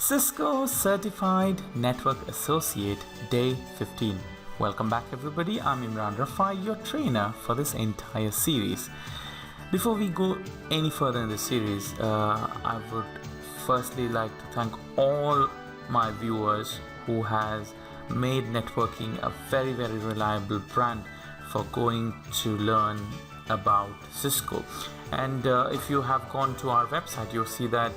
Cisco Certified Network Associate, Day 15. Welcome back everybody, I'm Imran Rafai, your trainer for this entire series. Before we go any further in this series, I would firstly like to thank all my viewers who has made networking a very reliable brand for going to learn about Cisco. And if you have gone to our website, you'll see that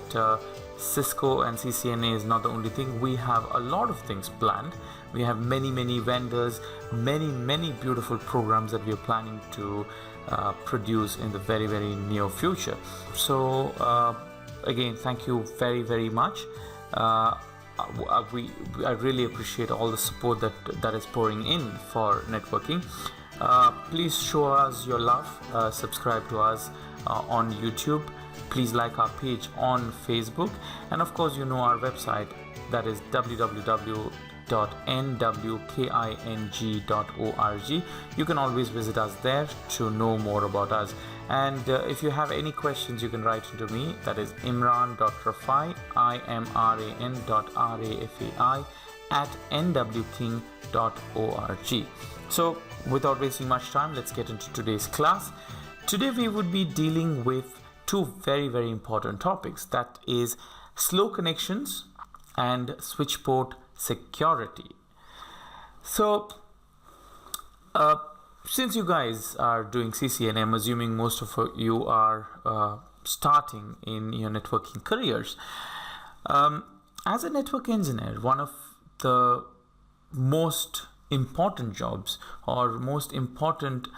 Cisco and CCNA is not the only thing. We have a lot of things planned. We have many vendors, many beautiful programs that we are planning to produce in the very near future. So again, thank you very much. I really appreciate all the support that is pouring in for networking. Please show us your love, subscribe to us on YouTube. Please like our page on Facebook, and of course you know our website, that is www.nwking.org. You can always visit us there to know more about us. And if you have any questions, you can write to me, that is imran.rafai, imran.rafai @nwking.org. So without wasting much time, let's get into today's class. Today we would be dealing with two very important topics, that is slow connections and Switchport security. So since you guys are doing CCNA, I'm assuming most of you are starting in your networking careers. As a network engineer, one of the most important jobs or most important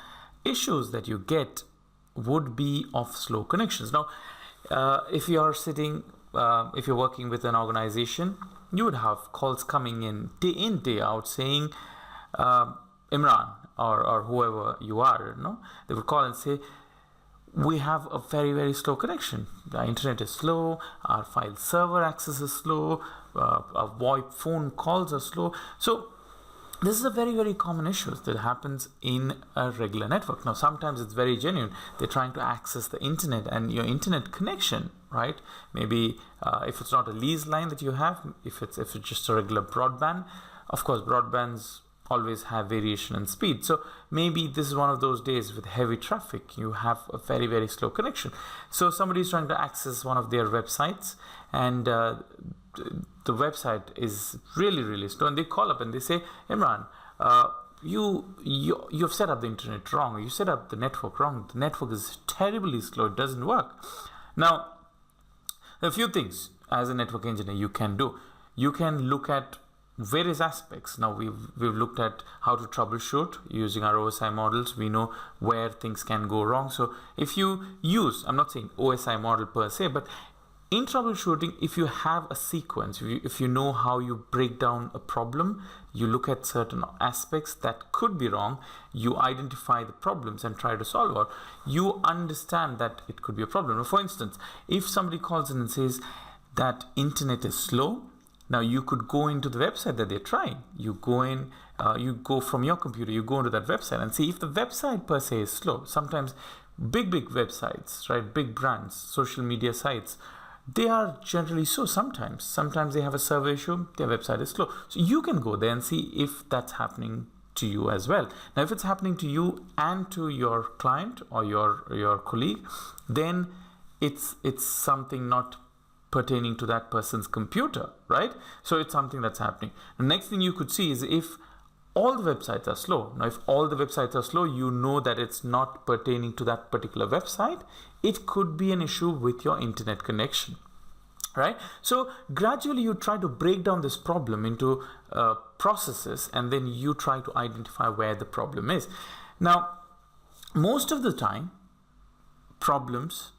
issues that you get would be of slow connections. Now, if you're working with an organization, you would have calls coming in, day out, saying, Imran or whoever you are, they would call and say, we have a very slow connection. The internet is slow, our file server access is slow, our VoIP phone calls are slow. So this is a very common issue that happens in a regular network. Now, sometimes it's very genuine. They're trying to access the internet and your internet connection, right? Maybe if it's not a lease line that you have, if it's just a regular broadband. Of course, broadbands always have variation in speed. So maybe this is one of those days with heavy traffic. You have a very slow connection. So somebody is trying to access one of their websites, and the website is really slow, and they call up and they say, Imran, you've set up the internet wrong, you set up the network wrong, the network is terribly slow, it doesn't work. Now, a few things as a network engineer you can do. You can look at various aspects. Now we've looked at how to troubleshoot using our OSI models. We know where things can go wrong. So if you use, I'm not saying OSI model per se, but in troubleshooting, if you have a sequence, if you know how you break down a problem, you look at certain aspects that could be wrong, you identify the problems and try to solve it, you understand that it could be a problem. Now, for instance, if somebody calls in and says that internet is slow, now you could go into the website that they're trying. You go in, you go from your computer, you go into that website and see if the website per se is slow. Sometimes big websites, right, big brands, social media sites, they are generally slow. Sometimes they have a server issue, their website is slow. So you can go there and see if that's happening to you as well. Now, if it's happening to you and to your client or your colleague, then it's something not pertaining to that person's computer, right? So it's something that's happening. The next thing you could see is if all the websites are slow. Now, if all the websites are slow, you know that it's not pertaining to that particular website. It could be an issue with your internet connection, right? So gradually you try to break down this problem into processes, and then you try to identify where the problem is. Now, most of the time, problems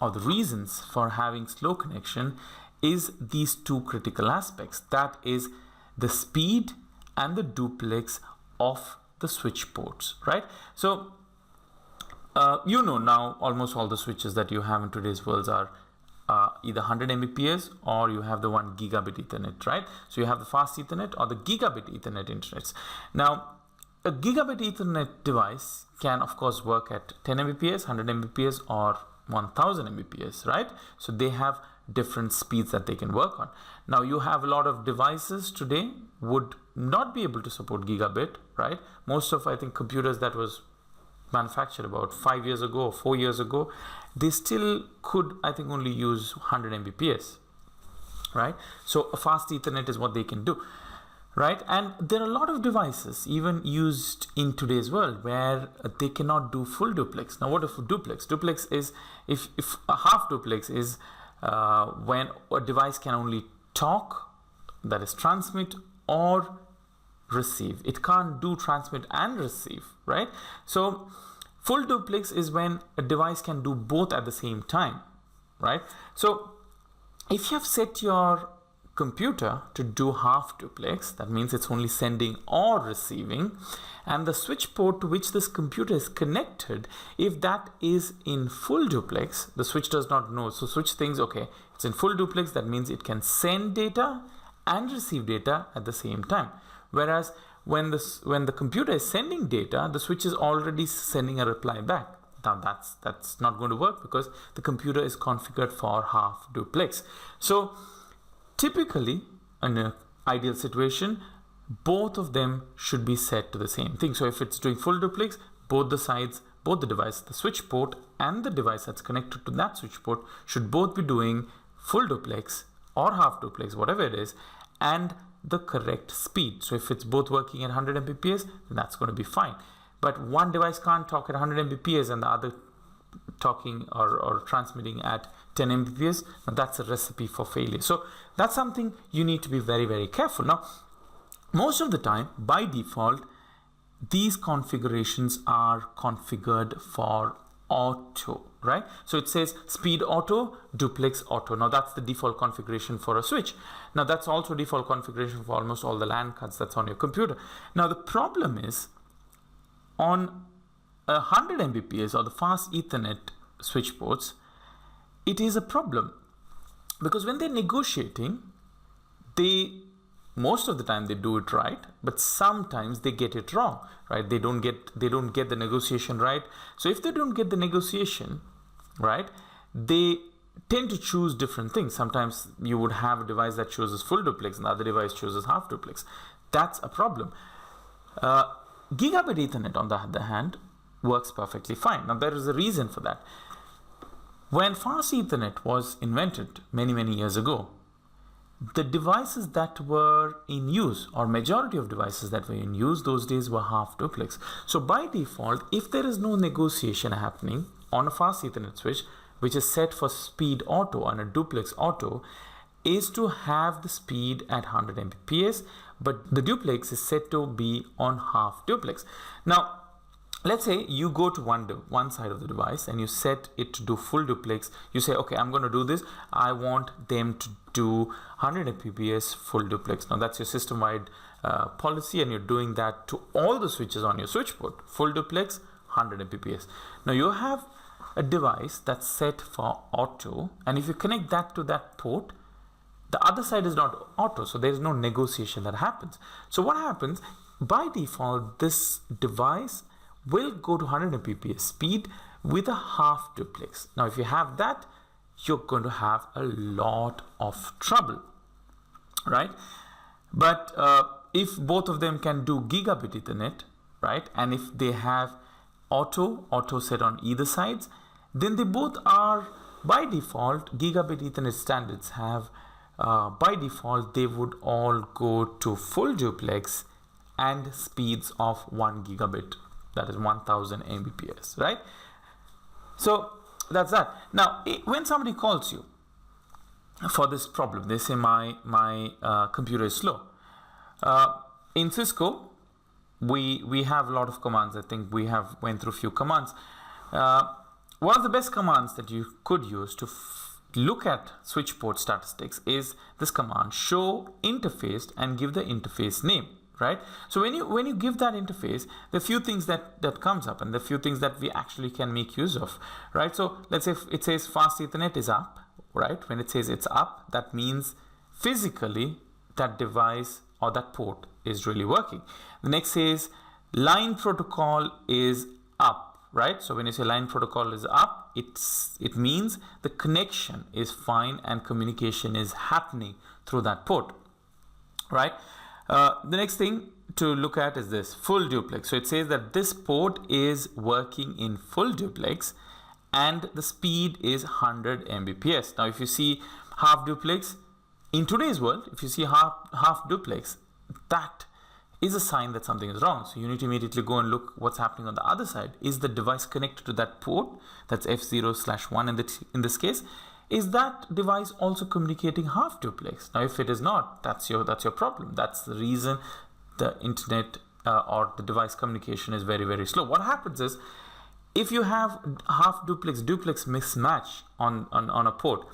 or the reasons for having slow connection is these two critical aspects. That is the speed and the duplex of the switch ports, right? So you know now almost all the switches that you have in today's world are either 100 Mbps or you have the 1 gigabit Ethernet, right? So you have the fast Ethernet or the gigabit Ethernet internets. Now, a gigabit Ethernet device can of course work at 10 Mbps, 100 Mbps or 1000 Mbps, right? So they have different speeds that they can work on. Now you have a lot of devices today would not be able to support gigabit, right? Most of, I think, computers that was manufactured about 5 years ago or 4 years ago, they still could, I think, only use 100 Mbps, right? So a fast Ethernet is what they can do, right? And there are a lot of devices even used in today's world where they cannot do full duplex. Now what is duplex? Duplex is, if a half duplex is when a device can only talk, that is transmit or receive. It can't do transmit and receive, right? So full duplex is when a device can do both at the same time, right? So if you have set your computer to do half duplex, that means it's only sending or receiving, and the switch port to which this computer is connected, if that is in full duplex, the switch does not know. So switch thinks, okay, it's in full duplex, that means it can send data and receive data at the same time. Whereas when the computer is sending data, the switch is already sending a reply back. Now that's not going to work because the computer is configured for half duplex. So typically, in an ideal situation, both of them should be set to the same thing. So if it's doing full duplex, both the sides, both the device, the switch port and the device that's connected to that switch port should both be doing full duplex or half duplex, whatever it is, and the correct speed. So if it's both working at 100 Mbps, then that's going to be fine. But one device can't talk at 100 Mbps and the other talking or transmitting at 10 Mbps. Now that's a recipe for failure. So that's something you need to be very, very careful. Now, most of the time, by default, these configurations are configured for auto, right? So it says speed auto, duplex auto. Now that's the default configuration for a switch. Now that's also default configuration for almost all the LAN cards that's on your computer. Now the problem is on 100 Mbps or the fast Ethernet switch ports, it is a problem because when they're negotiating, most of the time they do it right, but sometimes they get it wrong, right? They don't get the negotiation right. So if they don't get the negotiation right, they tend to choose different things. Sometimes you would have a device that chooses full duplex and the other device chooses half duplex. That's a problem. Gigabit Ethernet, on the other hand, works perfectly fine. Now there is a reason for that. When fast Ethernet was invented many, many years ago, the devices that were in use, or majority of devices that were in use those days, were half duplex. So by default, if there is no negotiation happening on a fast Ethernet switch, which is set for speed auto and a duplex auto, is to have the speed at 100 Mbps, but the duplex is set to be on half duplex. Now, let's say you go to one side of the device and you set it to do full duplex. You say, okay, I'm going to do this. I want them to do 100 Mbps full duplex. Now that's your system-wide policy, and you're doing that to all the switches on your switch port. Full duplex, 100 Mbps. Now you have a device that's set for auto, and if you connect that to that port, the other side is not auto, so there is no negotiation that happens. So what happens? By default, this device will go to 100 Mbps speed with a half duplex. Now, if you have that, you're going to have a lot of trouble, right? But if both of them can do gigabit Ethernet, right, and if they have auto set on either sides, then they both are, by default, gigabit Ethernet standards have, by default, they would all go to full duplex and speeds of 1 gigabit. That is 1000 Mbps, right? So that's that. Now, when somebody calls you for this problem, they say my computer is slow. In Cisco, we have a lot of commands. I think we have went through a few commands. One of the best commands that you could use to look at switch port statistics is this command: show interface and give the interface name. Right? So when you give that interface, there are few things that comes up, and the few things that we actually can make use of, right? So let's say it says fast Ethernet is up, right? When it says it's up, that means physically that device or that port is really working. The next says line protocol is up, right? So when you say line protocol is up, it means the connection is fine and communication is happening through that port, right? The next thing to look at is this full duplex. So it says that this port is working in full duplex and the speed is 100 Mbps. Now, if you see half duplex in today's world, if you see half duplex, that is a sign that something is wrong. So you need to immediately go and look what's happening on the other side. Is the device connected to that port? That's F0/1 in this case. Is that device also communicating half duplex? Now, if it is not, that's your problem. That's the reason the internet or the device communication is very, very slow. What happens is, if you have half duplex mismatch on a port,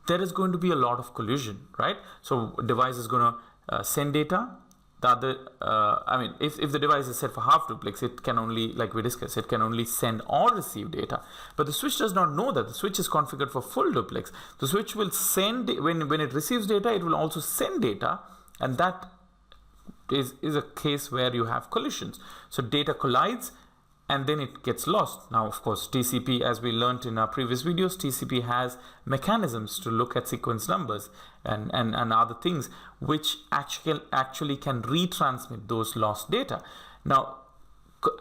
there is going to be a lot of collision, right? So device is going to send data. The other, if the device is set for half duplex, it can only, like we discussed, it can only send or receive data. But the switch does not know that. The switch is configured for full duplex. The switch will send, when it receives data, it will also send data, and that is a case where you have collisions. So data collides and then it gets lost. Now, of course, TCP, as we learned in our previous videos, TCP has mechanisms to look at sequence numbers and other things which actually can retransmit those lost data. Now,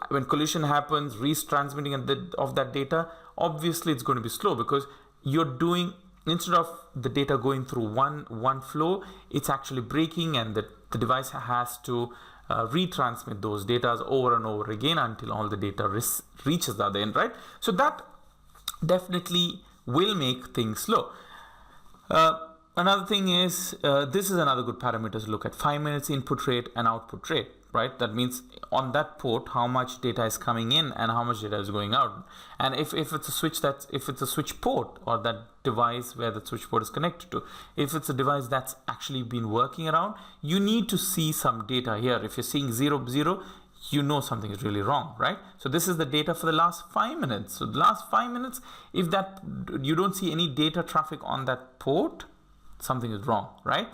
when collision happens, retransmitting of that data, obviously it's going to be slow, because you're doing, instead of the data going through one flow, it's actually breaking, and the device has to retransmit those data over and over again until all the data reaches the other end, right? So that definitely will make things slow. Another thing is, this is another good parameter to look at: 5 minutes input rate and output rate, right? That means on that port, how much data is coming in and how much data is going out. And if it's a switch if it's a switch port, or that device where the switch port is connected to, if it's a device that's actually been working around, you need to see some data here. If you're seeing 0, 0, you know something is really wrong, right? So this is the data for the last 5 minutes. So the last 5 minutes, if that you don't see any data traffic on that port, something is wrong, right?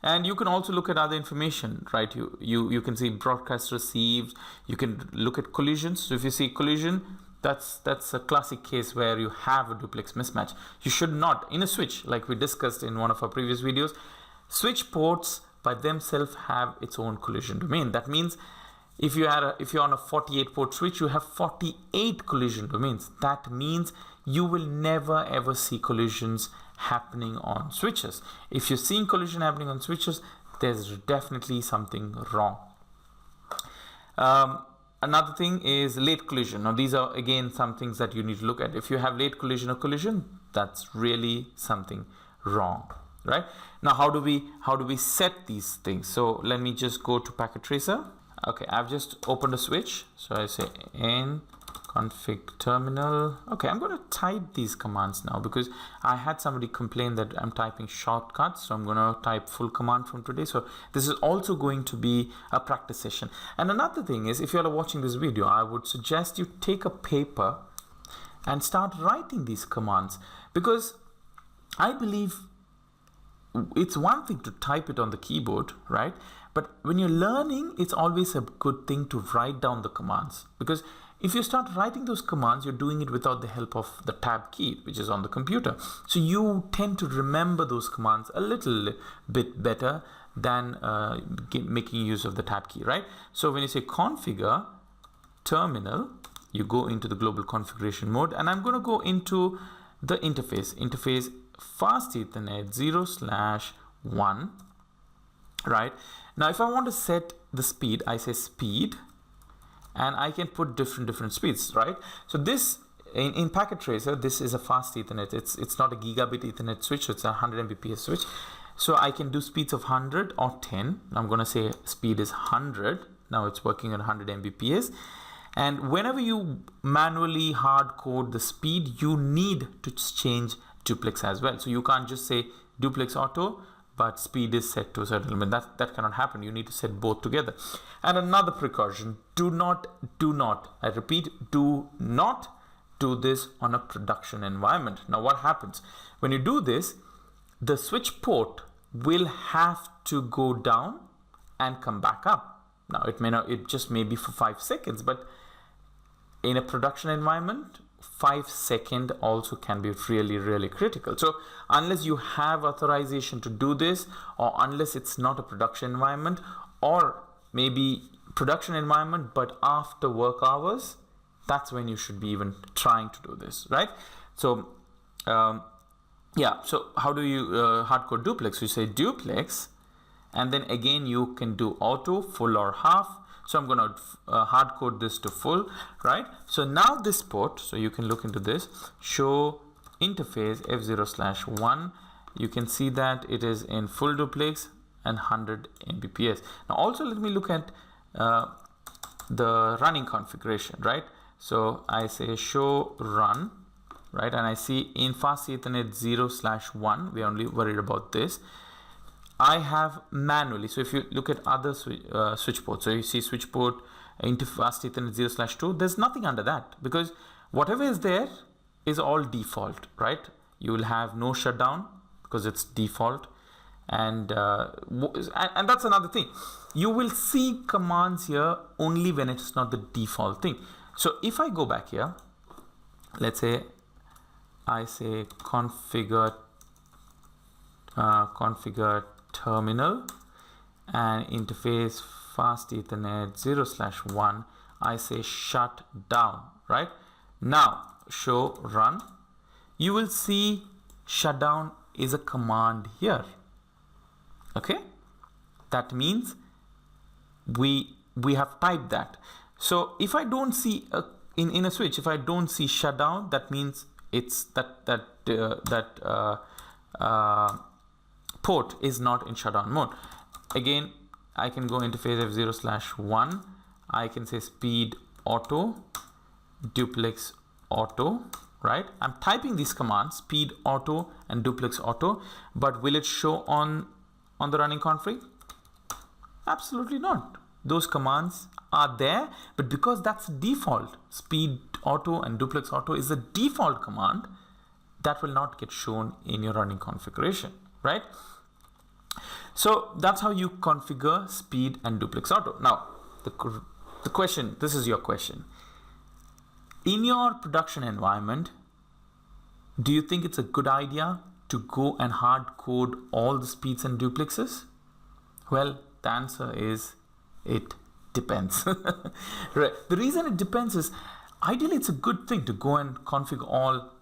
And you can also look at other information, right? You can see broadcast received. You can look at collisions. So if you see collision, that's a classic case where you have a duplex mismatch. You should not, in a switch, like we discussed in one of our previous videos, switch ports by themselves have its own collision domain. That means if you're on a 48 port switch, you have 48 collision domains. That means you will never ever see collisions happening on switches. If you're seeing collision happening on switches, there's definitely something wrong. Another thing is late collision. Now, these are again some things that you need to look at. If you have late collision or collision, that's really something wrong, right? Now, how do we set these things? So let me just go to packet tracer. Okay, I've just opened a switch. So I say n config terminal. Okay, I'm going to type these commands now, because I had somebody complain that I'm typing shortcuts. So I'm going to type full command from today. So this is also going to be a practice session. And another thing is, if you're watching this video, I would suggest you take a paper and start writing these commands, because I believe it's one thing to type it on the keyboard, right? But when you're learning, it's always a good thing to write down the commands, because if you start writing those commands, you're doing it without the help of the tab key, which is on the computer. So you tend to remember those commands a little bit better than making use of the tab key, right? So when you say configure terminal, you go into the global configuration mode, and I'm going to go into the interface fast Ethernet 0/1, right? Now, if I want to set the speed, I say speed, and I can put different speeds, right? So this in packet tracer, this is a fast Ethernet. It's not a gigabit Ethernet switch. It's a 100 Mbps switch. So I can do speeds of 100 or 10. I'm going to say speed is 100. Now it's working at 100 Mbps. And whenever you manually hard code the speed, you need to change duplex as well. So you can't just say duplex auto, but speed is set to a certain limit. That cannot happen. You need to set both together. And another precaution: do not, I repeat, do not do this on a production environment. Now, what happens when you do this? The switch port will have to go down and come back up. Now, it just may be for 5 seconds, but in a production environment, 5 second also can be really critical. So unless you have authorization to do this, or unless it's not a production environment, or maybe production environment but after work hours, that's when you should be even trying to do this, right? So yeah, so how do you hardcode duplex? You say duplex, and then again you can do auto, full or half. So I'm going to hardcode this to full, right? So now this port, so you can look into this, show interface F0/1. You can see that it is in full duplex and 100 Mbps. Now also let me look at the running configuration, right? So I say show run, right? And I see in fast Ethernet 0/1, we're only worried about this. I have manually, so if you look at other switch ports, so you see switch port into fast Ethernet 0/2, there's nothing under that, because whatever is there is all default, right? You will have no shutdown because it's default. And that's another thing. You will see commands here only when it's not the default thing. So if I go back here, let's say I say configure terminal and interface fast Ethernet 0/1, I say shut down, right? Now show run. You will see shutdown is a command here. Okay, that means we have typed that. So if I don't see in a switch, if I don't see shutdown, that means it's that port is not in shutdown mode. Again, I can go interface F0/1. I can say speed auto, duplex auto, right? I'm typing these commands, speed auto and duplex auto, but will it show on the running config? Absolutely not. Those commands are there, but because that's default, speed auto and duplex auto is a default command, that will not get shown in your running configuration, right? So that's how you configure speed and duplex auto. Now, the question, this is your question. In your production environment, do you think it's a good idea to go and hard code all the speeds and duplexes? Well, the answer is it depends. Right. The reason it depends is ideally it's a good thing to go and configure all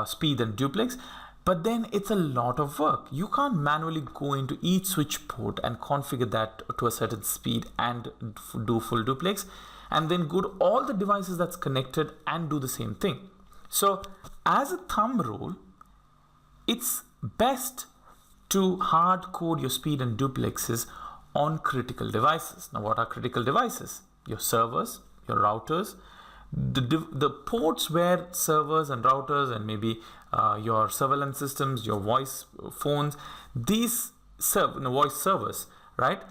speed and duplex, but then it's a lot of work. You can't manually go into each switch port and configure that to a certain speed and do full duplex, and then go to all the devices that's connected and do the same thing. So as a thumb rule, it's best to hard code your speed and duplexes on critical devices. Now, what are critical devices? Your servers, your routers, the ports where servers and routers and maybe your surveillance systems, your voice phones, these voice servers, right?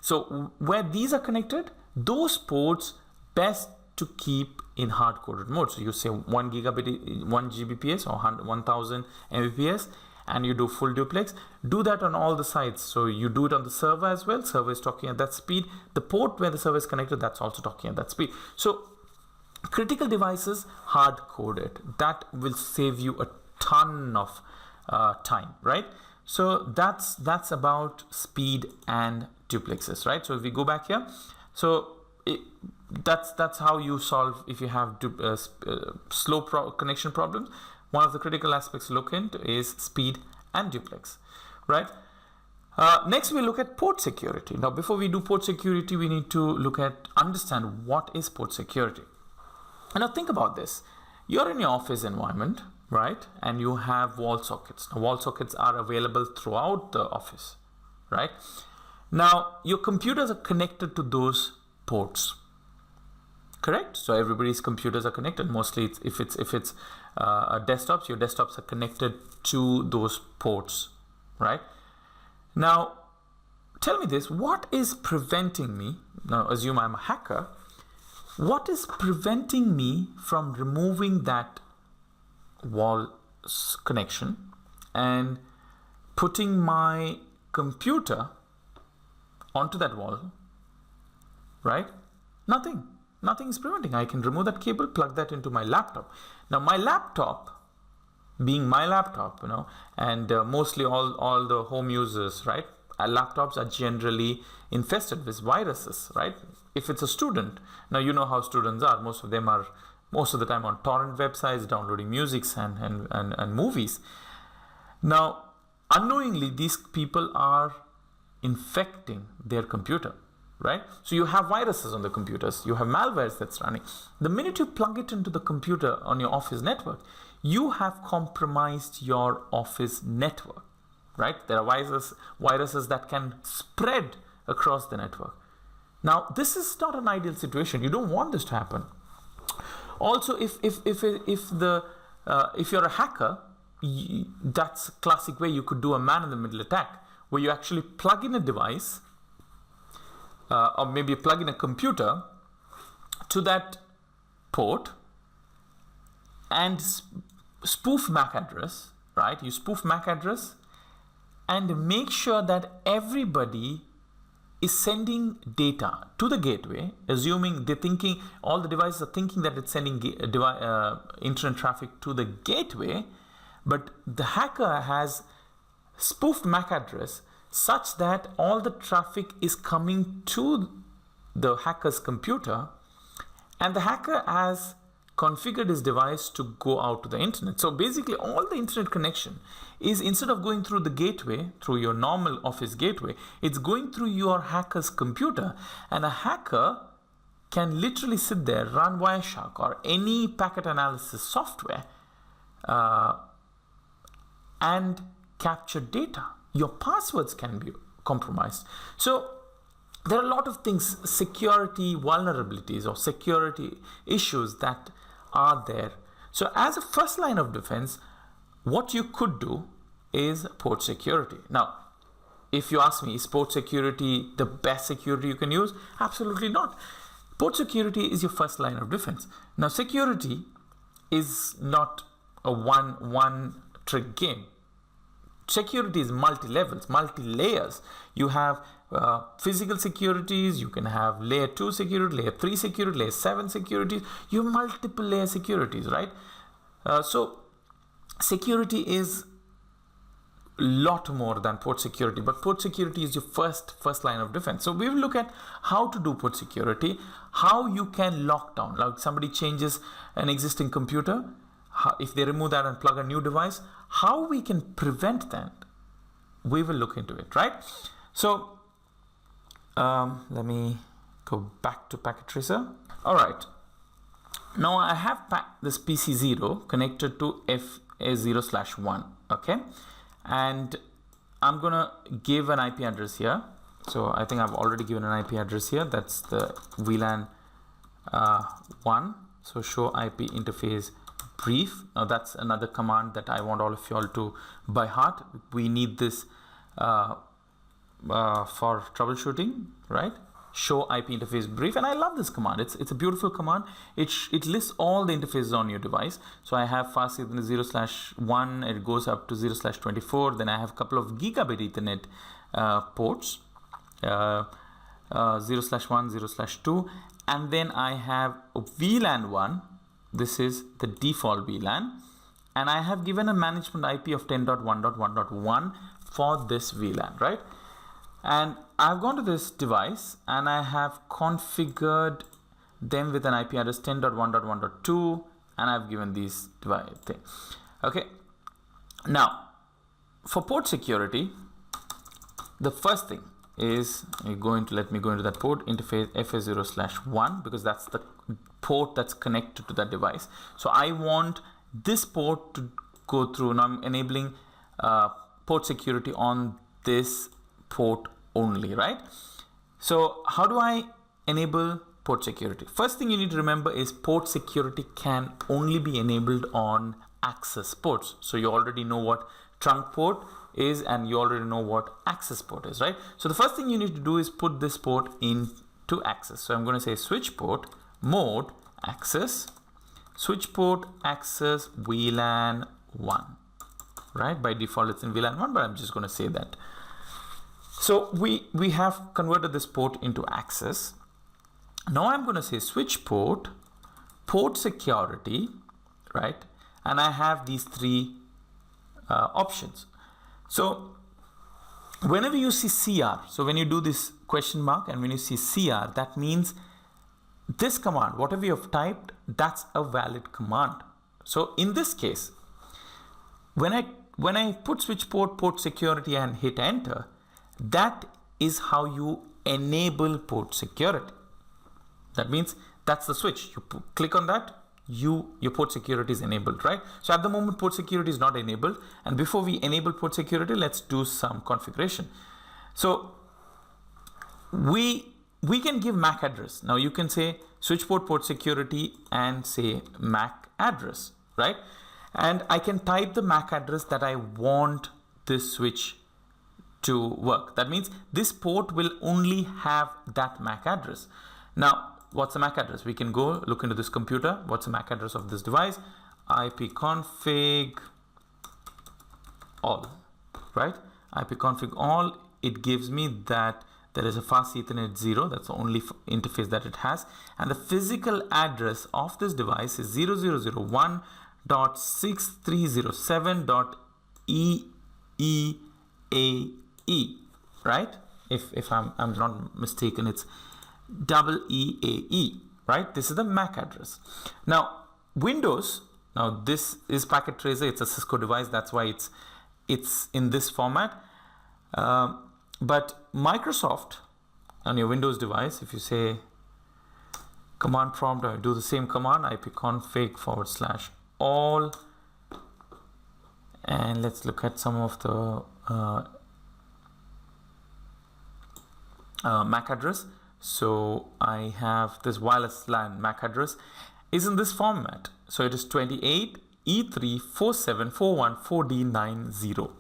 So where these are connected, those ports best to keep in hard-coded mode. So you say 1 Gbps or 1000 Mbps, and you do full duplex. Do that on all the sides. So you do it on the server as well. Server is talking at that speed. The port where the server is connected, that's also talking at that speed. So critical devices, hard-coded. That will save you a ton of time, right? So that's about speed and duplexes, right? So if we go back here, so that's how you solve if you have slow connection problems. One of the critical aspects to look into is speed and duplex, right? Next, we look at port security. Now, before we do port security, we need to understand what is port security. And now think about this. You're in your office environment, right? And you have wall sockets. Now, wall sockets are available throughout the office, right? Now, your computers are connected to those ports, correct? So everybody's computers are connected. Mostly, if it's desktops, your desktops are connected to those ports, right? Now, tell me this: what is preventing me? Now, assume I'm a hacker. What is preventing me from removing that wall connection and putting my computer onto that wall, right? Nothing. Nothing is preventing. I can remove that cable, plug that into my laptop. Now my laptop, being my laptop, and mostly all the home users, right? Laptops are generally infested with viruses, right? If it's a student, now you know how students are. Most of them are most of the time on torrent websites, downloading musics and movies. Now, unknowingly, these people are infecting their computer, right? So you have viruses on the computers, you have malwares that's running. The minute you plug it into the computer on your office network, you have compromised your office network, right? There are viruses that can spread across the network. Now, this is not an ideal situation. You don't want this to happen. Also, if you're a hacker, that's a classic way you could do a man-in-the-middle attack, where you actually plug in a device, or maybe plug in a computer to that port and spoof MAC address, right? You spoof MAC address and make sure that everybody is sending data to the gateway, assuming all the devices are thinking that it's sending internet traffic to the gateway, but the hacker has spoofed MAC address such that all the traffic is coming to the hacker's computer, and the hacker has configured his device to go out to the internet. So basically all the internet connection is, instead of going through the gateway, through your normal office gateway, it's going through your hacker's computer, and a hacker can literally sit there, run Wireshark or any packet analysis software and capture data. Your passwords can be compromised. So there are a lot of things, security vulnerabilities or security issues that are there. So as a first line of defense, what you could do is port security. Now, if you ask me, is port security the best security you can use? Absolutely not. Port security is your first line of defense. Now, security is not a one trick game. Security is multi-levels, multi-layers. You have physical securities, you can have layer 2 security, layer 3 security, layer 7 securities. You have multiple layer securities, right? So security is a lot more than port security, but port security is your first line of defense. So we will look at how to do port security, how you can lock down. Like somebody changes an existing computer, if they remove that and plug a new device, how we can prevent that. We will look into it, right? So let me go back to Packet Tracer. All right. Now I have this PC0 connected to FA0/1, okay? And I'm gonna give an IP address here. So I think I've already given an IP address here. That's the VLAN 1. So show IP interface brief. Now that's another command that I want all of you all to by heart. We need this for troubleshooting, right? Show IP interface brief, and I love this command. It's a beautiful command. It lists all the interfaces on your device. So I have fast signal 0/1, it goes up to 0/24. Then I have a couple of gigabit Ethernet ports, 0/1, 0/2, and then I have a VLAN 1. This is the default VLAN, and I have given a management IP of 10.1.1.1 for this VLAN, right? And I've gone to this device and I have configured them with an IP address 10.1.1.2, and I've given these device thing. Okay. Now, for port security, the first thing is let me go into that port interface FA0/1, because that's the port that's connected to that device. So I want this port to go through, and I'm enabling port security on this port only, right? So how do I enable port security? First thing you need to remember is port security can only be enabled on access ports. So you already know what trunk port is, and you already know what access port is, right? So the first thing you need to do is put this port into access. So I'm going to say Switchport mode access, Switchport access VLAN 1, right? By default it's in VLAN 1, but I'm just going to say that. So we have converted this port into access, Now I'm going to say switch port, port security, right? And I have these three options. So whenever you see CR, so when you do this question mark and when you see CR, that means this command, whatever you have typed, that's a valid command. So in this case, when I put switch port, port security and hit enter, that is how you enable port security. That means that's the switch. You click on that, your port security is enabled, right? So at the moment, port security is not enabled. And before we enable port security, let's do some configuration. So we can give MAC address. Now you can say switch port security and say MAC address, right? And I can type the MAC address that I want this switch to work. That means this port will only have that MAC address. Now, what's the MAC address? We can go look into this computer. What's the MAC address of this device? ipconfig all, right? ipconfig all, it gives me that there is a fast Ethernet 0. That's the only interface that it has. And the physical address of this device is 0001.6307.EEAE, right? If I'm not mistaken, it's EEAE, right? This is the MAC address. Now Windows, now this is packet tracer. It's a Cisco device. That's why it's in this format. But Microsoft on your Windows device, if you say command prompt or do the same command, ipconfig/all, and let's look at some of the MAC address. So I have this wireless LAN MAC address is in this format. So it is 28E3474140D90,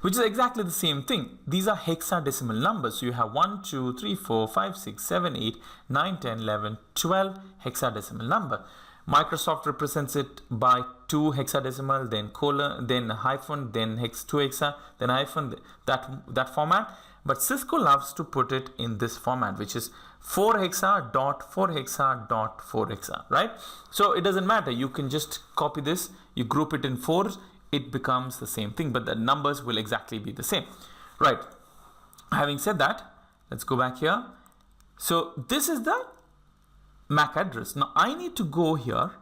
which is exactly the same thing. These are hexadecimal numbers. So you have 1, 2, 3, 4, 5, 6, 7, 8, 9, 10, 11, 12 hexadecimal number. Microsoft represents it by 2 hexadecimal, then colon, then hyphen, then hex 2 hexa, then hyphen, that format. But Cisco loves to put it in this format, which is 4 hexa dot 4 hexa dot 4 hexa, right? So it doesn't matter. You can just copy this, you group it in 4s, it becomes the same thing, but the numbers will exactly be the same, right? Having said that, let's go back here. So this is the MAC address. Now I need to go here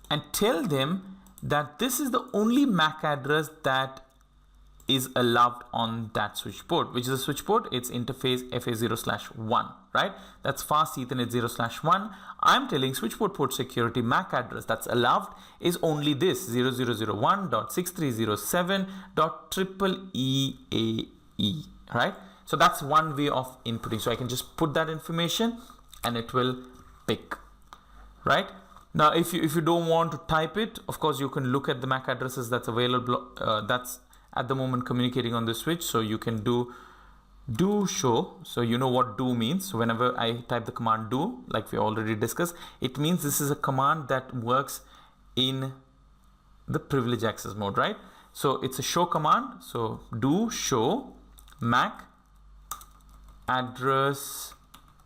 and tell them that this is the only MAC address that is allowed on that switch port. Which is a switch port? It's interface FA0/1, right? That's fast Ethernet 0/1. I'm telling switch port security MAC address that's allowed is only this 0001.6307.EEAE, right? So that's one way of inputting. So I can just put that information and it will pick, right? Now if you don't want to type it, of course you can look at the MAC addresses that's available, that's at the moment communicating on the switch. So you can do show. So you know what do means. So whenever I type the command do, like we already discussed, it means this is a command that works in the privilege access mode, right? So it's a show command. So do show MAC address.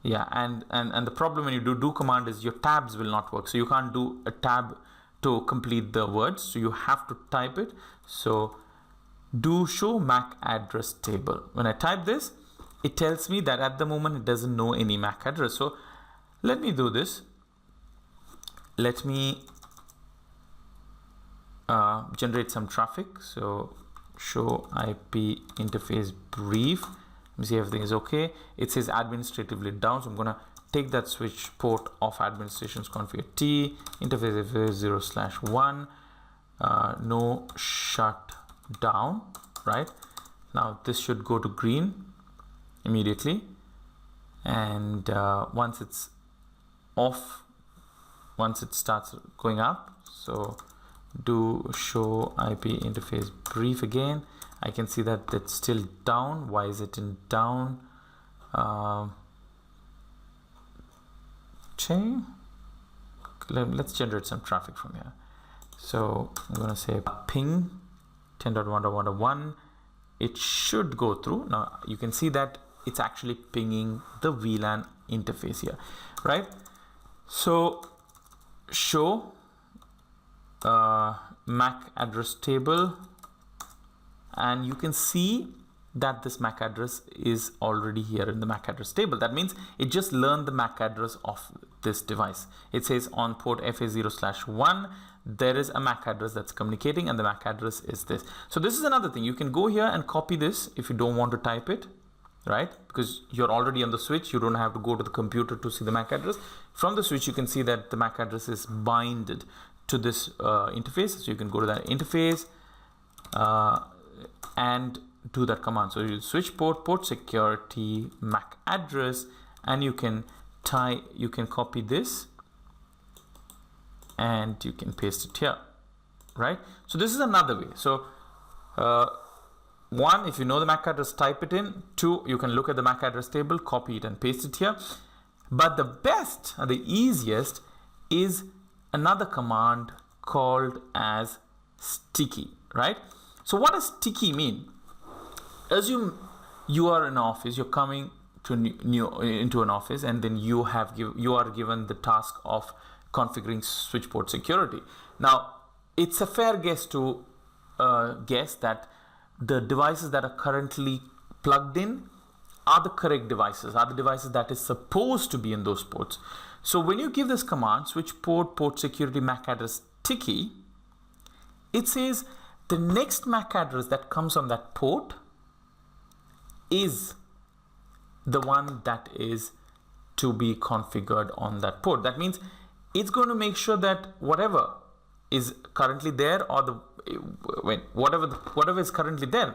Yeah, and the problem when you do command is your tabs will not work. So you can't do a tab to complete the words. So you have to type it. So do show MAC address table. When I type this, it tells me that at the moment it doesn't know any MAC address. So let me do this. Let me generate some traffic. So show IP interface brief. Let me see everything is okay. It says administratively down. So I'm gonna take that switch port of administrations configure T interface FA0/1. No shut down, right? Now this should go to green immediately, and once it's off, once it starts going up, so do show IP interface brief again. I can see that it's still down. Why is it in down? Let's generate some traffic from here. So I'm gonna say ping 10.1.1.1. It should go through. Now you can see that it's actually pinging the VLAN interface here, right? So show MAC address table, and you can see that this MAC address is already here in the MAC address table. That means it just learned the MAC address of this device. It says on port FA0/1, there is a MAC address that's communicating, and the MAC address is this. So this is another thing. You can go here and copy this if you don't want to type it, right? Because you're already on the switch. You don't have to go to the computer to see the MAC address. From the switch, you can see that the MAC address is binded to this interface. So you can go to that interface and do that command. So you switch port security MAC address, and you can copy this and you can paste it here, right? So this is another way. So one, if you know the MAC address, type it in. Two, you can look at the MAC address table, copy it and paste it here. But the best and the easiest is another command called as sticky, right? So what does sticky mean? Assume you are in an office, you're coming to into an office, and then you are given the task of configuring switchport security. Now, it's a fair guess to guess that the devices that are currently plugged in are the correct devices, are the devices that is supposed to be in those ports. So when you give this command, switchport security MAC address sticky, it says the next MAC address that comes on that port is the one that is to be configured on that port. That means it's going to make sure that whatever is currently there, or whatever is currently there,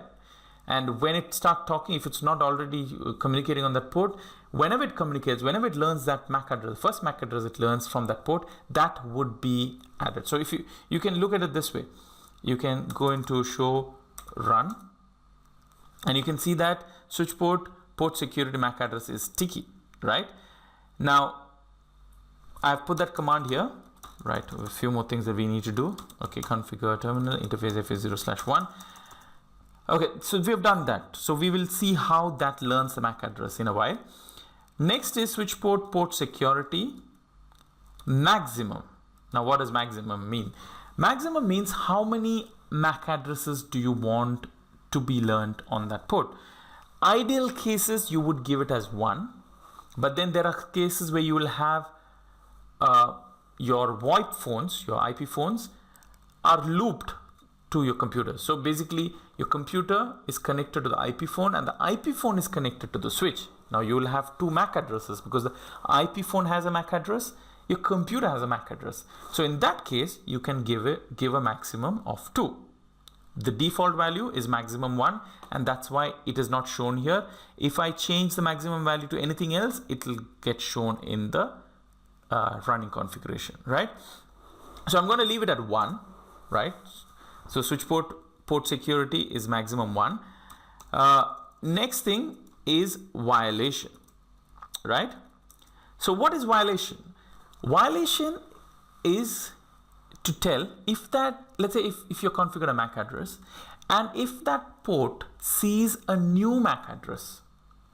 and when it starts talking, if it's not already communicating on that port, whenever it communicates, whenever it learns that MAC address, first MAC address it learns from that port, that would be added. So if you can look at it this way, you can go into show run, and you can see that switchport port security MAC address is sticky, right? Now, I've put that command here, right? A few more things that we need to do. Okay, configure terminal interface FA0/1. Okay, so we have done that. So we will see how that learns the MAC address in a while. Next is switchport port security maximum. Now, what does maximum mean? Maximum means how many MAC addresses do you want to be learned on that port. Ideal cases, you would give it as 1, but then there are cases where you will have your VoIP phones, your IP phones are looped to your computer. So basically your computer is connected to the IP phone, and the IP phone is connected to the switch. Now you will have 2 MAC addresses because the IP phone has a MAC address, your computer has a MAC address. So in that case, you can give a maximum of 2. The default value is maximum 1, and that's why it is not shown here. If I change the maximum value to anything else, it will get shown in the running configuration, right? So I'm going to leave it at 1, right? So switchport port security is maximum 1. Next thing is violation, right? So what is violation? Violation is to tell if that, let's say if you configure a MAC address, and if that port sees a new MAC address,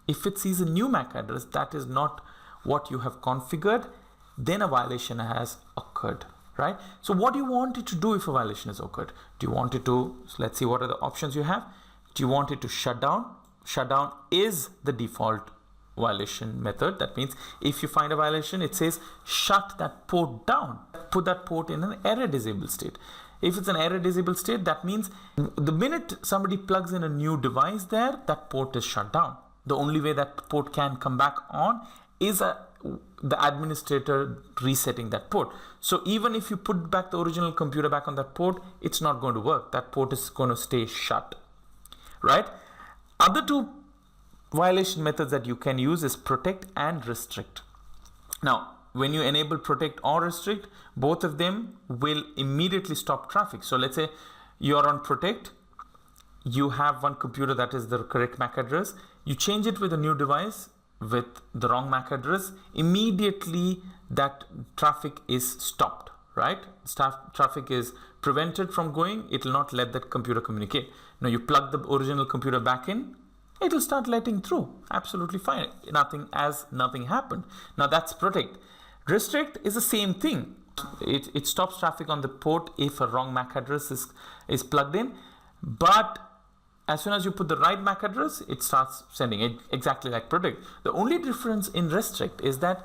if it sees a new MAC address that is not what you have configured, then a violation has occurred, right? So what do you want it to do if a violation has occurred? Do you want it to, so let's see what are the options you have. Do you want it to shut down? Shut down is the default violation method. That means if you find a violation, it says shut that port down, put that port in an error disabled state. If it's an error disabled state, that means the minute somebody plugs in a new device there, that port is shut down. The only way that port can come back on is the administrator resetting that port. So even if you put back the original computer back on that port, it's not going to work. That port is going to stay shut, right? Other 2 violation methods that you can use is protect and restrict. Now, when you enable protect or restrict, both of them will immediately stop traffic. So let's say you're on protect, you have one computer that is the correct MAC address, you change it with a new device with the wrong MAC address, immediately that traffic is stopped, right? Traffic is prevented from going. It will not let that computer communicate. Now you plug the original computer back in, it will start letting through. Absolutely fine. Nothing happened. Now that's protect. Restrict is the same thing. It stops traffic on the port if a wrong MAC address is plugged in, but as soon as you put the right MAC address, it starts sending it exactly like protect. The only difference in restrict is that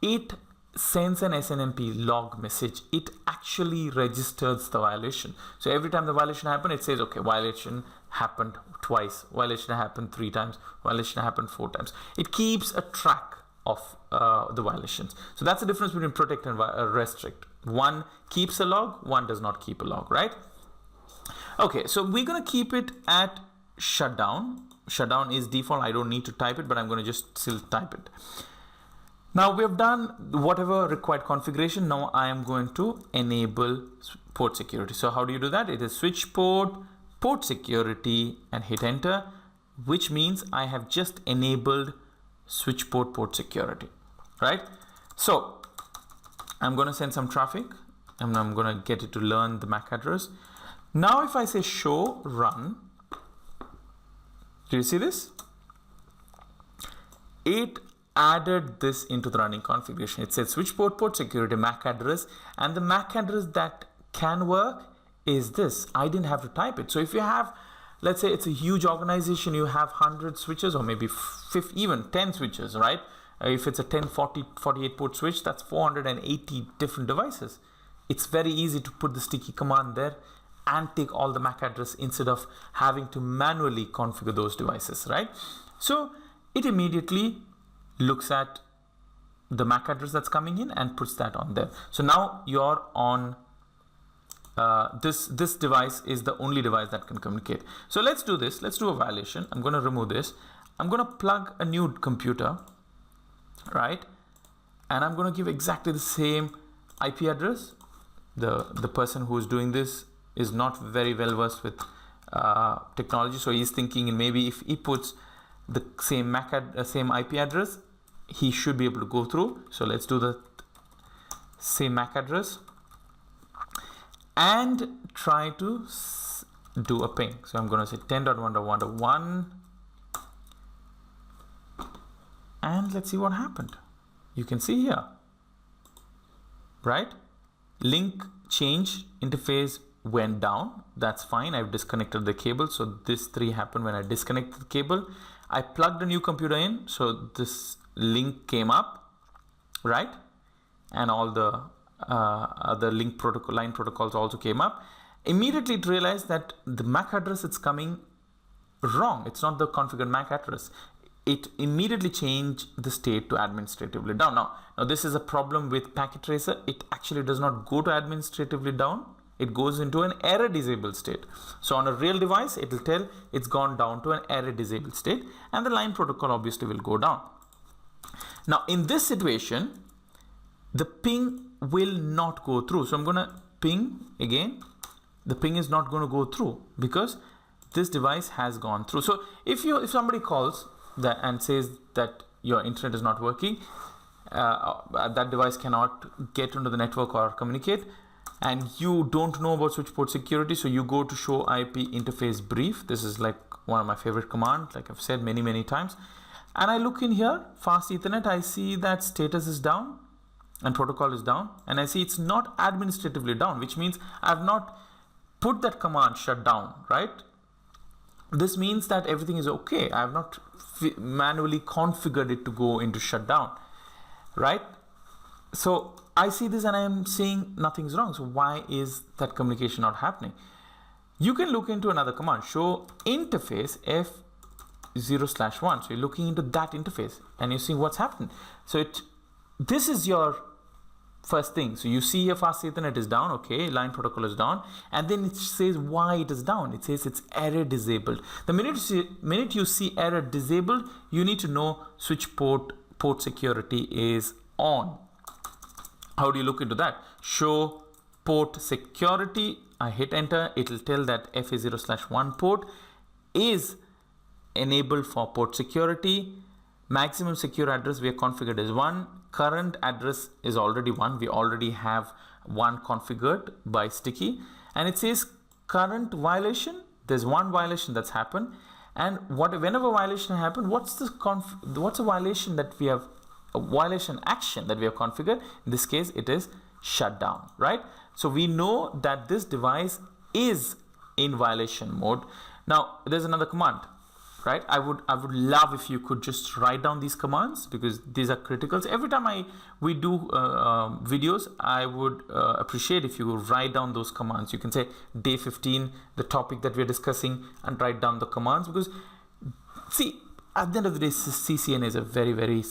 it sends an SNMP log message. It actually registers the violation. So every time the violation happens, it says, okay, violation happened twice, violation happened 3 times, violation happened 4 times. It keeps a track of the violations. So that's the difference between protect and restrict. One keeps a log, one does not keep a log, right? Okay, so we're going to keep it at shutdown. Shutdown is default. I don't need to type it, but I'm going to just still type it. Now we have done whatever required configuration. Now I am going to enable port security. So how do you do that? It is Switchport, port security, and hit enter, which means I have just enabled Switchport port security, right? So I'm going to send some traffic and I'm going to get it to learn the MAC address. Now if I say show run, do you see this? It added this into the running configuration. It said Switchport port security MAC address, and the MAC address that can work is this. I didn't have to type it. So if you have, let's say it's a huge organization, you have 100 switches or maybe even 10 switches, right? If it's a 48 port switch, that's 480 different devices. It's very easy to put the sticky command there and take all the MAC address instead of having to manually configure those devices, right? So it immediately looks at the MAC address that's coming in and puts that on there. So now you're on this device is the only device that can communicate. So let's do this. Let's do a violation. I'm going to remove this. I'm going to plug a new computer, right? And I'm going to give exactly the same IP address. The person who's doing this is not very well versed with technology, so he's thinking maybe if he puts the same same IP address, he should be able to go through. So let's do the same MAC address and try to do a ping. So I'm going to say 10.1.1.1 and let's see what happened. You can see here, right? Link change interface went down. That's fine. I've disconnected the cable. So this 3 happened when I disconnected the cable. I plugged a new computer in. So this link came up, right? And all the other line protocols also came up. Immediately it realized that the MAC address is coming wrong. It's not the configured MAC address. It immediately changed the state to administratively down. Now this is a problem with packet tracer. It actually does not go to administratively down. It goes into an error disabled state. So on a real device, it will tell it's gone down to an error disabled state, and the line protocol obviously will go down. Now in this situation, the ping will not go through. So I'm going to ping again. The ping is not going to go through because this device has gone through. So if somebody calls that and says that your internet is not working, that device cannot get into the network or communicate, and you don't know about Switchport security, so you go to show IP interface brief. This is like one of my favorite commands, like I've said many times. And I look in here, fast Ethernet, I see that status is down and protocol is down, and I see it's not administratively down, which means I've not put that command shut down, right? This means that everything is okay. I have not manually configured it to go into shutdown, right? So I see this and I am seeing nothing's wrong. So why is that communication not happening? You can look into another command, show interface F0/1. So you're looking into that interface and you're seeing what's happened. So this is your first thing. So you see your fast Ethernet is down, okay, line protocol is down, and then it says why it is down. It says it's error disabled. The minute you see error disabled, you need to know Switchport port security is on. How do you look into that? Show port security. I hit enter. It will tell that FA0/1 port is enabled for port security. Maximum secure address we are configured as 1. Current address is already 1. We already have 1 configured by sticky. And it says current violation. There's 1 violation that's happened. And whenever violation happens, what's a violation that we have, a violation action that we have configured? In this case, it is shutdown, right? So we know that this device is in violation mode. Now there's another command, right? I would love if you could just write down these commands, because these are critical. So every time we do videos, I would appreciate if you would write down those commands. You can say day 15, the topic that we're discussing, and write down the commands, because see, at the end of the day, CCNA is a very, very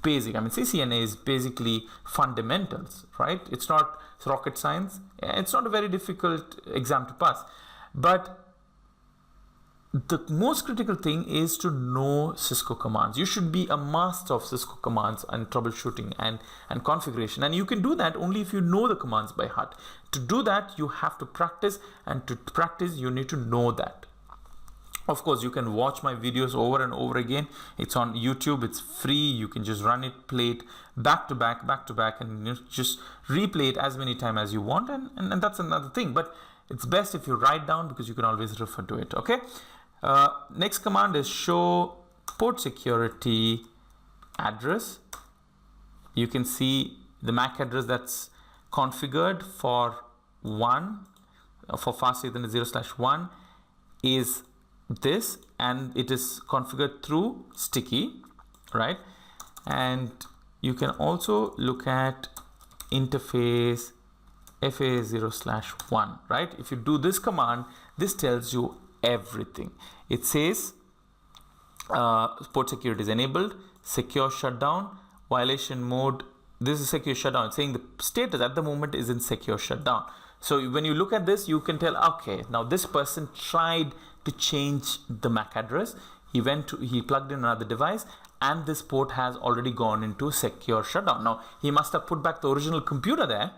basic. I mean, CCNA is basically fundamentals, right? It's not rocket science. It's not a very difficult exam to pass, but the most critical thing is to know Cisco commands. You should be a master of Cisco commands and troubleshooting and configuration. And you can do that only if you know the commands by heart. To do that, you have to practice, and to practice, you need to know that. Of course, you can watch my videos over and over again. It's on YouTube. It's free. You can just run it, play it back to back, and just replay it as many times as you want. And that's another thing. But it's best if you write down, because you can always refer to it. Okay. Next command is show port security address. You can see the MAC address that's configured for fast Ethernet 0/1 is this, and it is configured through sticky, right? And you can also look at interface FA 0/1, right? If you do this command, this tells you everything. It says port security is enabled, secure shutdown, violation mode. This is secure shutdown. It's saying the status at the moment is in secure shutdown. So when you look at this, you can tell, okay, now this person tried to change the MAC address. He plugged in another device, and this port has already gone into secure shutdown. Now he must have put back the original computer there,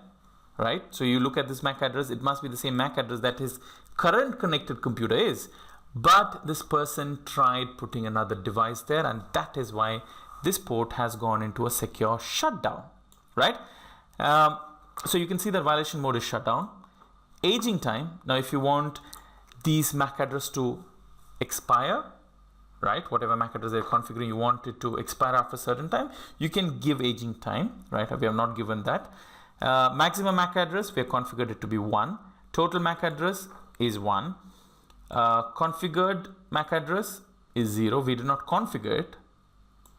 right? So you look at this MAC address, it must be the same MAC address that his current connected computer is, but this person tried putting another device there, and that is why this port has gone into a secure shutdown, right? So you can see that violation mode is shut down. Aging time. Now if you want these MAC address to expire, right, whatever MAC address they're configuring, you want it to expire after a certain time, you can give aging time, right? We have not given that. Maximum MAC address, we have configured it to be 1. Total MAC address is 1. Configured MAC address is 0. We did not configure it.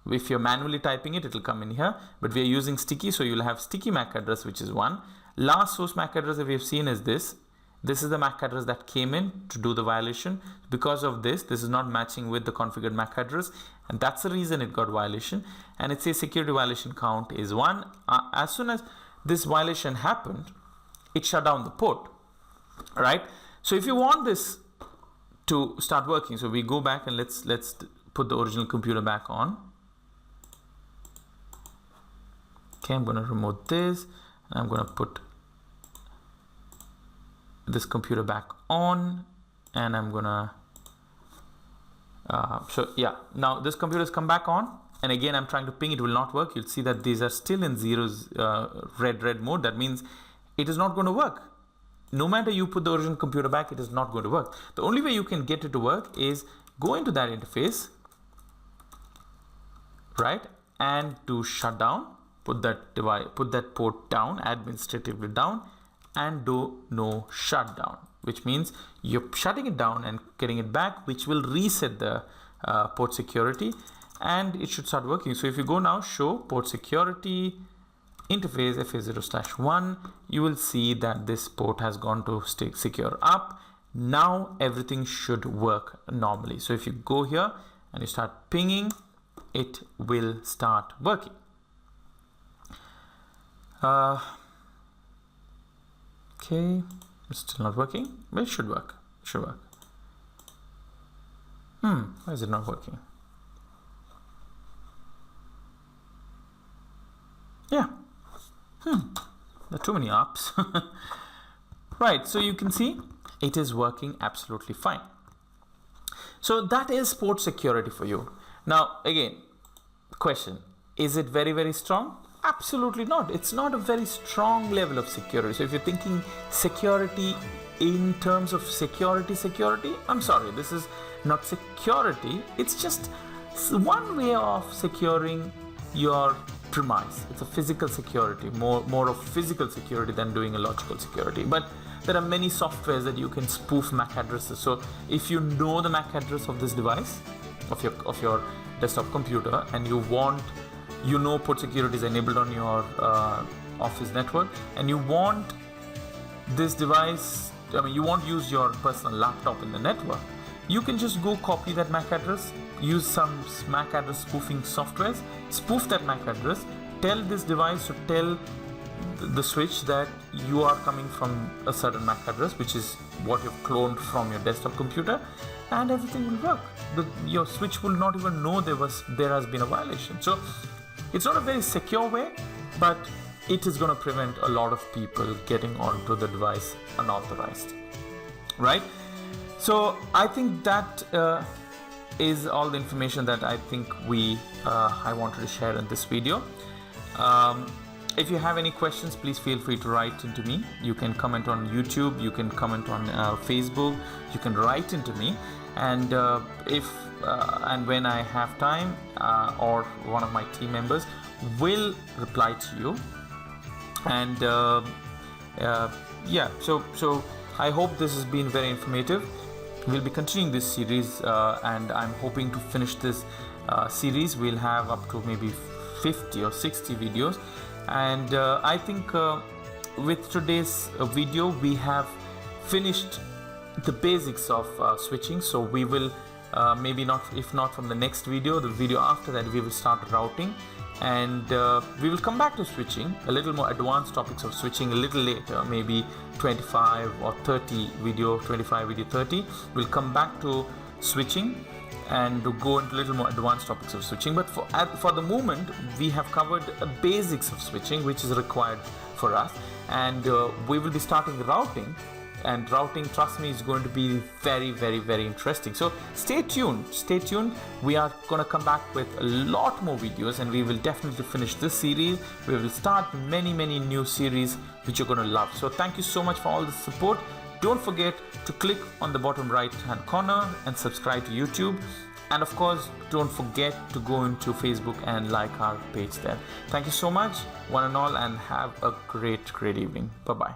If you're manually typing it, it will come in here, but we are using sticky, so you'll have sticky MAC address, which is 1. Last source MAC address that we have seen is this. This is the MAC address that came in to do the violation. Because of this is not matching with the configured MAC address, and that's the reason it got violation. And it says security violation count is 1. As soon as this violation happened, it shut down the port, right? So if you want this to start working, so we go back and let's put the original computer back on. Okay, I'm going to remove this, and I'm going to put this computer back on, and I'm going to so yeah, now this computer has come back on, and again I'm trying to ping, it will not work. You'll see that these are still in zeros, red mode. That means it is not going to work. No matter you put the original computer back, it is not going to work. The only way you can get it to work is go into that interface, right, and do shutdown. Put that port down, administratively down, and do no shutdown, which means you're shutting it down and getting it back, which will reset the port security, and it should start working. So if you go now, show port security interface FA0/1, you will see that this port has gone to stay secure up. Now everything should work normally. So if you go here and you start pinging, it will start working. Okay, it's still not working, but it should work. It should work. Why is it not working? Yeah. There are too many apps. Right, so you can see it is working absolutely fine. So that is port security for you. Now again, question, is it very, very strong? Absolutely not. It's not a very strong level of security. So if you're thinking security in terms of security, I'm sorry, this is not security. It's just one way of securing your premise. It's a physical security, more of physical security than doing a logical security. But there are many softwares that you can spoof MAC addresses. So if you know the MAC address of this device, of your desktop computer, and port security is enabled on your office network, and you want this device, you won't use your personal laptop in the network, you can just go copy that MAC address, use some MAC address spoofing softwares, spoof that MAC address, tell this device to tell the switch that you are coming from a certain MAC address, which is what you've cloned from your desktop computer, and everything will work. Your switch will not even know there has been a violation. So it's not a very secure way, but it is going to prevent a lot of people getting onto the device unauthorized, right? So I think that is all the information that I think I wanted to share in this video. If you have any questions, please feel free to write into me. You can comment on YouTube, you can comment on Facebook, you can write into me, and and when I have time, or one of my team members will reply to you. And so I hope this has been very informative. We'll be continuing this series, and I'm hoping to finish this series. We'll have up to maybe 50 or 60 videos, and I think with today's video we have finished the basics of switching. So we will if not from the next video, the video after that, we will start routing, and we will come back to switching, a little more advanced topics of switching a little later, maybe 25 or 30 video, 25 video 30. We'll come back to switching and go into a little more advanced topics of switching. But for the moment, we have covered the basics of switching, which is required for us, and we will be starting routing. And routing, trust me, is going to be very, very, very interesting. So stay tuned. We are going to come back with a lot more videos, and we will definitely finish this series. We will start many, many new series which you're going to love. So thank you so much for all the support. Don't forget to click on the bottom right hand corner and subscribe to YouTube. And of course, don't forget to go into Facebook and like our page there. Thank you so much, one and all, and have a great evening. Bye-bye.